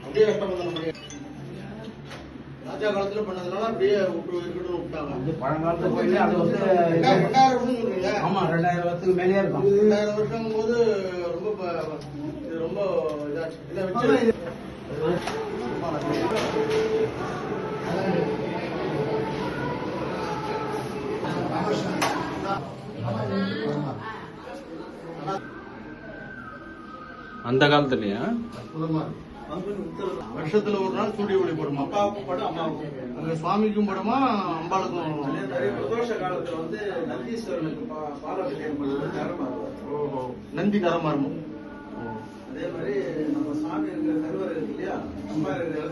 அப்படியே கஷ்டப்பட்டு நம்ம ராஜா காலத்துல பண்ணதுனால அப்படியே இருக்கட்டும் விட்டாங்க. பழங்காலத்துல போயிட்டு அது வந்து 2000 வருஷம் சொல்றீங்க. ஆமா 2000 வருஷத்துக்கு மேலேயே இருக்கும். 2000 வருஷம் போது ரொம்ப இதாச்சு. இதை வச்சு அந்த காலத்துலயா வருஷத்துல ஒரு நாள் சூரிய ஒளி படும். அப்பாவுக்கும் படம், அம்மாவுக்கும். அங்க சுவாமிக்கும் படமா, அம்பாளுக்கும். பிரதோஷ காலத்துல வந்து நந்தீஸ்வரனுக்கு பாலாபிஷேகம் பண்ணுறது தரமாறுவார். நந்தி தரமாறும். அதே மாதிரி நம்ம சாமி இருக்கிற கருவறை இருக்கு இல்லையா, அம்மா இருக்கிற